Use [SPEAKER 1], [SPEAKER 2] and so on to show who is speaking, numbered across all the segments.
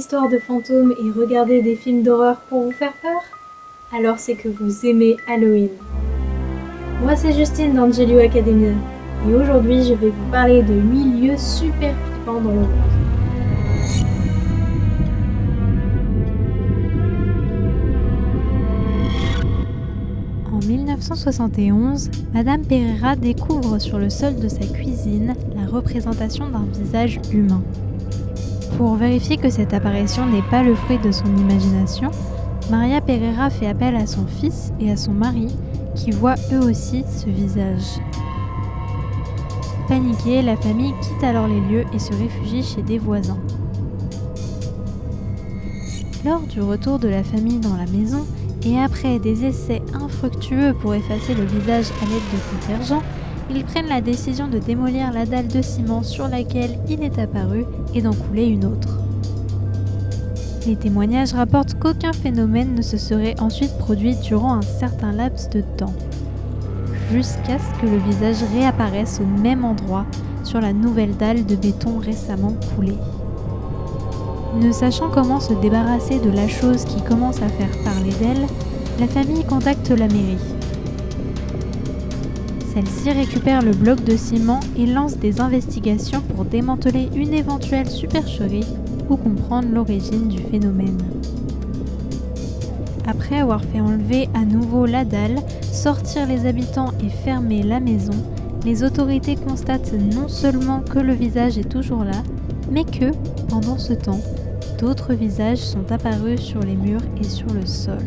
[SPEAKER 1] histoires de fantômes et regarder des films d'horreur pour vous faire peur? Alors c'est que vous aimez Halloween. Moi c'est Justine d'Angelio Academia et aujourd'hui je vais vous parler de 8 lieux super flippants dans le monde. En 1971, Madame Pereira découvre sur le sol de sa cuisine la représentation d'un visage humain. Pour vérifier que cette apparition n'est pas le fruit de son imagination, Maria Pereira fait appel à son fils et à son mari qui voient eux aussi ce visage. Paniquée, la famille quitte alors les lieux et se réfugie chez des voisins. Lors du retour de la famille dans la maison, et après des essais infructueux pour effacer le visage à l'aide de détergent, ils prennent la décision de démolir la dalle de ciment sur laquelle il est apparu et d'en couler une autre. Les témoignages rapportent qu'aucun phénomène ne se serait ensuite produit durant un certain laps de temps, jusqu'à ce que le visage réapparaisse au même endroit sur la nouvelle dalle de béton récemment coulée. Ne sachant comment se débarrasser de la chose qui commence à faire parler d'elle, la famille contacte la mairie. Celle-ci récupère le bloc de ciment et lance des investigations pour démanteler une éventuelle supercherie ou comprendre l'origine du phénomène. Après avoir fait enlever à nouveau la dalle, sortir les habitants et fermer la maison, les autorités constatent non seulement que le visage est toujours là, mais que, pendant ce temps, d'autres visages sont apparus sur les murs et sur le sol.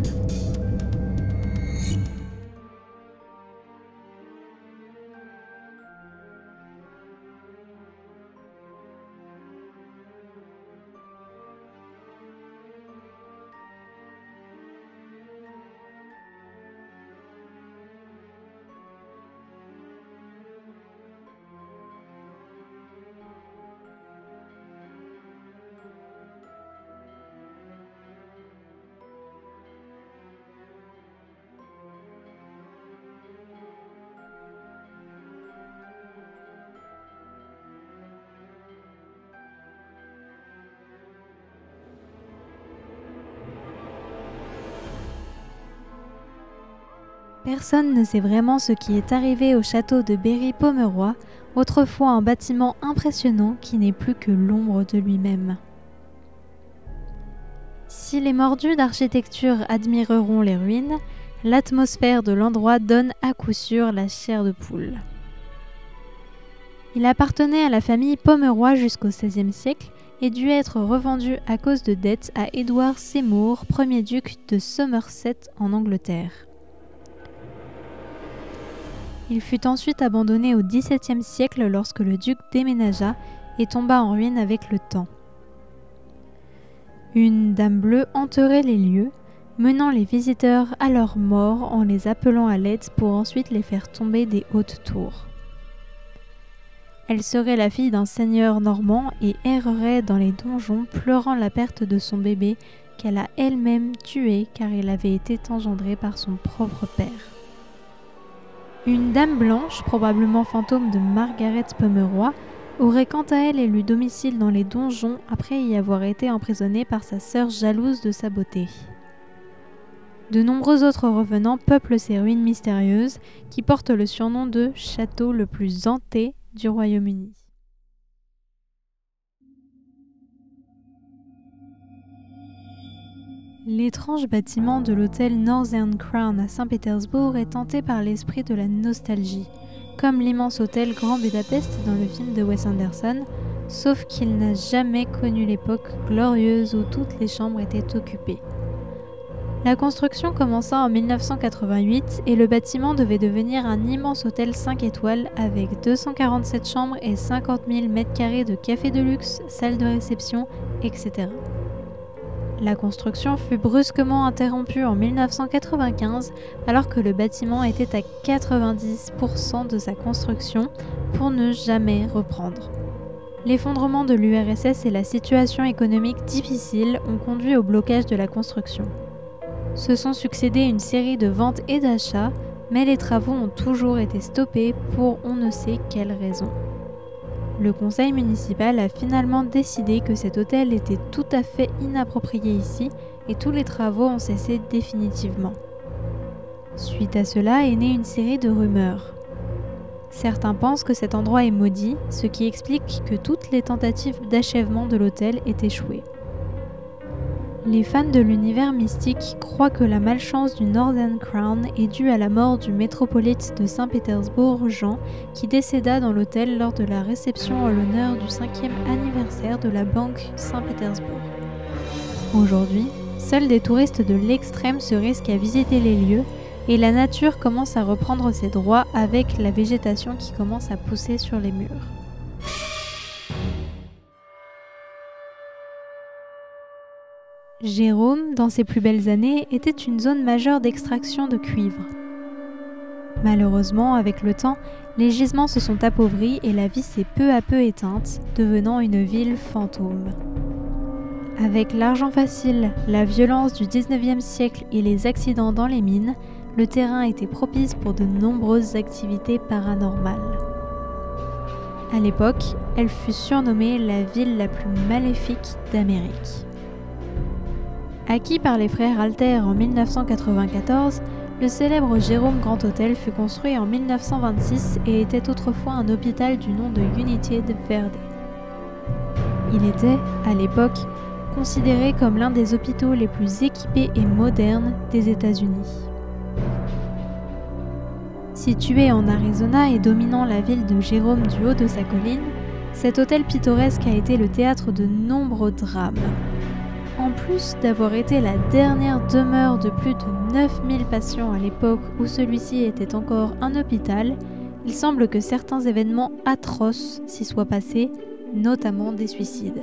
[SPEAKER 1] Personne ne sait vraiment ce qui est arrivé au château de Berry-Pomeroy, autrefois un bâtiment impressionnant qui n'est plus que l'ombre de lui-même. Si les mordus d'architecture admireront les ruines, l'atmosphère de l'endroit donne à coup sûr la chair de poule. Il appartenait à la famille Pomeroy jusqu'au XVIe siècle et dut être revendu à cause de dettes à Édouard Seymour, premier duc de Somerset en Angleterre. Il fut ensuite abandonné au XVIIe siècle lorsque le duc déménagea et tomba en ruine avec le temps. Une dame bleue hanterait les lieux, menant les visiteurs à leur mort en les appelant à l'aide pour ensuite les faire tomber des hautes tours. Elle serait la fille d'un seigneur normand et errerait dans les donjons pleurant la perte de son bébé qu'elle a elle-même tué car il avait été engendré par son propre père. Une dame blanche, probablement fantôme de Margaret Pomeroy, aurait quant à elle élu domicile dans les donjons après y avoir été emprisonnée par sa sœur jalouse de sa beauté. De nombreux autres revenants peuplent ces ruines mystérieuses qui portent le surnom de « château le plus hanté du Royaume-Uni ». L'étrange bâtiment de l'hôtel Northern Crown à Saint-Pétersbourg est hanté par l'esprit de la nostalgie, comme l'immense hôtel Grand Budapest dans le film de Wes Anderson, sauf qu'il n'a jamais connu l'époque glorieuse où toutes les chambres étaient occupées. La construction commença en 1988 et le bâtiment devait devenir un immense hôtel 5 étoiles avec 247 chambres et 50 000 m² de café de luxe, salle de réception, etc. La construction fut brusquement interrompue en 1995 alors que le bâtiment était à 90% de sa construction pour ne jamais reprendre. L'effondrement de l'URSS et la situation économique difficile ont conduit au blocage de la construction. Se sont succédé une série de ventes et d'achats, mais les travaux ont toujours été stoppés pour on ne sait quelle raison. Le conseil municipal a finalement décidé que cet hôtel était tout à fait inapproprié ici et tous les travaux ont cessé définitivement. Suite à cela est née une série de rumeurs. Certains pensent que cet endroit est maudit, ce qui explique que toutes les tentatives d'achèvement de l'hôtel aient échoué. Les fans de l'univers mystique croient que la malchance du Northern Crown est due à la mort du métropolite de Saint-Pétersbourg, Jean, qui décéda dans l'hôtel lors de la réception en l'honneur du 5e anniversaire de la Banque Saint-Pétersbourg. Aujourd'hui, seuls des touristes de l'extrême se risquent à visiter les lieux et la nature commence à reprendre ses droits avec la végétation qui commence à pousser sur les murs. Jérôme, dans ses plus belles années, était une zone majeure d'extraction de cuivre. Malheureusement, avec le temps, les gisements se sont appauvris et la vie s'est peu à peu éteinte, devenant une ville fantôme. Avec l'argent facile, la violence du 19e siècle et les accidents dans les mines, le terrain était propice pour de nombreuses activités paranormales. À l'époque, elle fut surnommée la ville la plus maléfique d'Amérique. Acquis par les frères Alter en 1994, le célèbre Jérôme Grand Hôtel fut construit en 1926 et était autrefois un hôpital du nom de Unity de Verde. Il était, à l'époque, considéré comme l'un des hôpitaux les plus équipés et modernes des États-Unis. Situé en Arizona et dominant la ville de Jérôme du haut de sa colline, cet hôtel pittoresque a été le théâtre de nombreux drames. En plus d'avoir été la dernière demeure de plus de 9000 patients à l'époque où celui-ci était encore un hôpital, il semble que certains événements atroces s'y soient passés, notamment des suicides.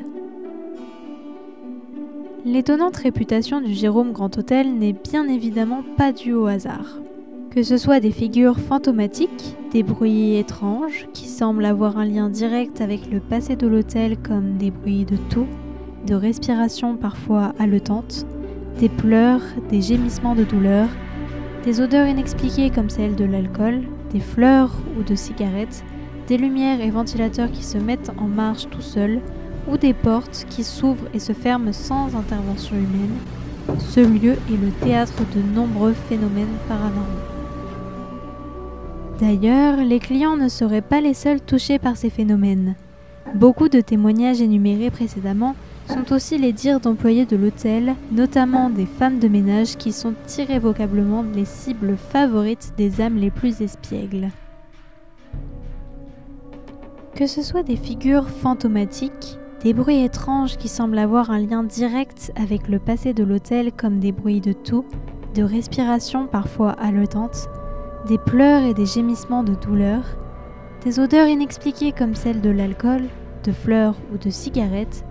[SPEAKER 1] L'étonnante réputation du Jérôme Grand Hôtel n'est bien évidemment pas due au hasard. Que ce soit des figures fantomatiques, des bruits étranges qui semblent avoir un lien direct avec le passé de l'hôtel comme des bruits de toux, de respiration parfois haletantes, des pleurs, des gémissements de douleur, des odeurs inexpliquées comme celles de l'alcool, des fleurs ou de cigarettes, des lumières et ventilateurs qui se mettent en marche tout seuls, ou des portes qui s'ouvrent et se ferment sans intervention humaine, ce lieu est le théâtre de nombreux phénomènes paranormaux. D'ailleurs, les clients ne seraient pas les seuls touchés par ces phénomènes. Beaucoup de témoignages énumérés précédemment sont aussi les dires d'employés de l'hôtel, notamment des femmes de ménage qui sont irrévocablement les cibles favorites des âmes les plus espiègles. Que ce soit des figures fantomatiques, des bruits étranges qui semblent avoir un lien direct avec le passé de l'hôtel comme des bruits de toux, de respiration parfois haletantes, des pleurs et des gémissements de douleur, des odeurs inexpliquées comme celles de l'alcool, de fleurs ou de cigarettes,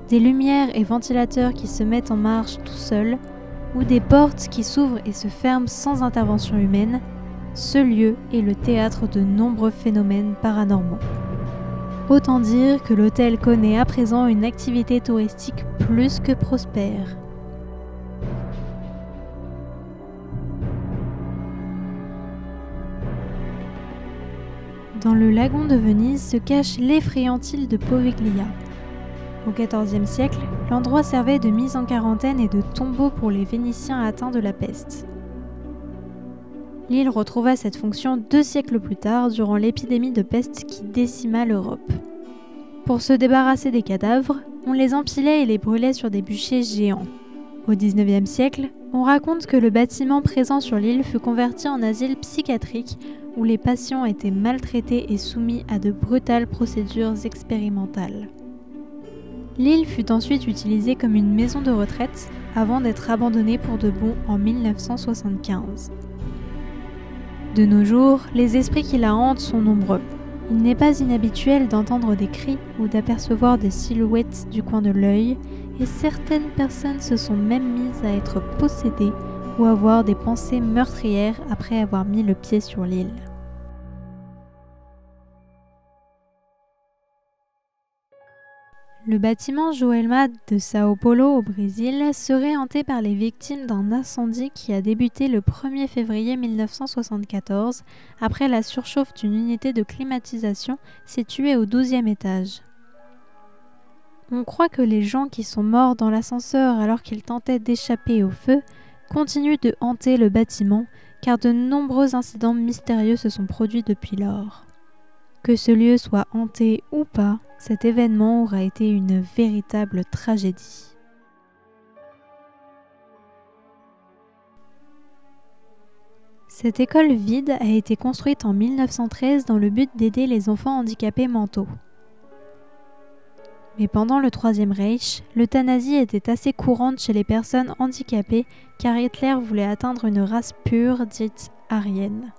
[SPEAKER 1] des lumières et ventilateurs qui se mettent en marche tout seuls, ou des portes qui s'ouvrent et se ferment sans intervention humaine, ce lieu est le théâtre de nombreux phénomènes paranormaux. Autant dire que l'hôtel connaît à présent une activité touristique plus que prospère. Dans le lagon de Venise se cache l'effrayante île de Poveglia. Au XIVe siècle, l'endroit servait de mise en quarantaine et de tombeau pour les Vénitiens atteints de la peste. L'île retrouva cette fonction 2 siècles plus tard durant l'épidémie de peste qui décima l'Europe. Pour se débarrasser des cadavres, on les empilait et les brûlait sur des bûchers géants. Au XIXe siècle, on raconte que le bâtiment présent sur l'île fut converti en asile psychiatrique où les patients étaient maltraités et soumis à de brutales procédures expérimentales. L'île fut ensuite utilisée comme une maison de retraite avant d'être abandonnée pour de bon en 1975. De nos jours, les esprits qui la hantent sont nombreux. Il n'est pas inhabituel d'entendre des cris ou d'apercevoir des silhouettes du coin de l'œil, et certaines personnes se sont même mises à être possédées ou avoir des pensées meurtrières après avoir mis le pied sur l'île. Le bâtiment Joelma de Sao Paulo au Brésil serait hanté par les victimes d'un incendie qui a débuté le 1er février 1974 après la surchauffe d'une unité de climatisation située au 12e étage. On croit que les gens qui sont morts dans l'ascenseur alors qu'ils tentaient d'échapper au feu continuent de hanter le bâtiment car de nombreux incidents mystérieux se sont produits depuis lors. Que ce lieu soit hanté ou pas, cet événement aura été une véritable tragédie. Cette école vide a été construite en 1913 dans le but d'aider les enfants handicapés mentaux. Mais pendant le Troisième Reich, l'euthanasie était assez courante chez les personnes handicapées car Hitler voulait atteindre une race pure dite aryenne.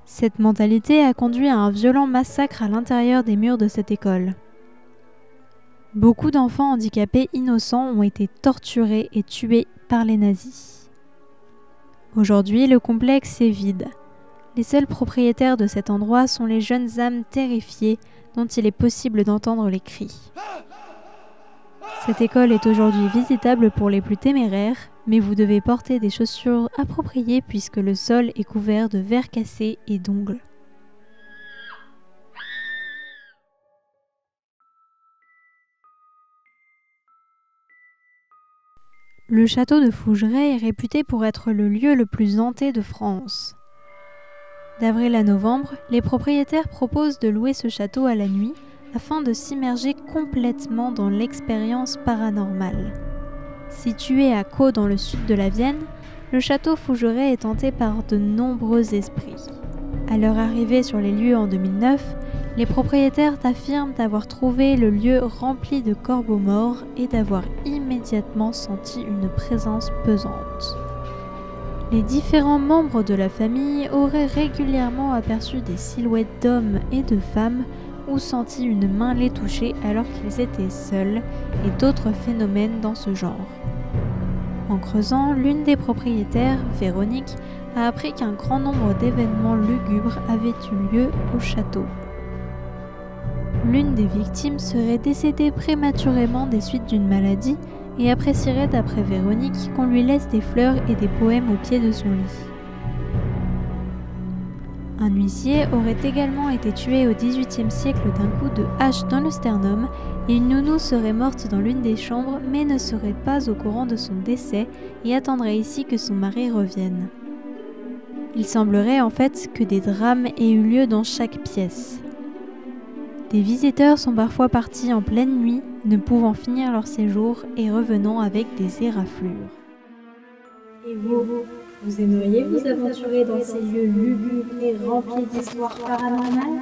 [SPEAKER 1] Cette mentalité a conduit à un violent massacre à l'intérieur des murs de cette école. Beaucoup d'enfants handicapés innocents ont été torturés et tués par les nazis. Aujourd'hui, le complexe est vide. Les seuls propriétaires de cet endroit sont les jeunes âmes terrifiées dont il est possible d'entendre les cris. Cette école est aujourd'hui visitable pour les plus téméraires, mais vous devez porter des chaussures appropriées puisque le sol est couvert de verres cassés et d'ongles. Le château de Fougeray est réputé pour être le lieu le plus hanté de France. D'avril à novembre, les propriétaires proposent de louer ce château à la nuit afin de s'immerger complètement dans l'expérience paranormale. Situé à Caux dans le sud de la Vienne, le château Fougeray est hanté par de nombreux esprits. À leur arrivée sur les lieux en 2009, les propriétaires affirment avoir trouvé le lieu rempli de corbeaux morts et d'avoir immédiatement senti une présence pesante. Les différents membres de la famille auraient régulièrement aperçu des silhouettes d'hommes et de femmes ou senti une main les toucher alors qu'ils étaient seuls et d'autres phénomènes dans ce genre. En creusant, l'une des propriétaires, Véronique, a appris qu'un grand nombre d'événements lugubres avaient eu lieu au château. L'une des victimes serait décédée prématurément des suites d'une maladie et apprécierait d'après Véronique qu'on lui laisse des fleurs et des poèmes au pied de son lit. Un huissier aurait également été tué au XVIIIe siècle d'un coup de hache dans le sternum et une nounou serait morte dans l'une des chambres mais ne serait pas au courant de son décès et attendrait ici que son mari revienne. Il semblerait en fait que des drames aient eu lieu dans chaque pièce. Des visiteurs sont parfois partis en pleine nuit, ne pouvant finir leur séjour et revenant avec des éraflures.
[SPEAKER 2] Et vous aimeriez vous aventurer dans ces lieux lugubres et remplis d'histoires paranormales ?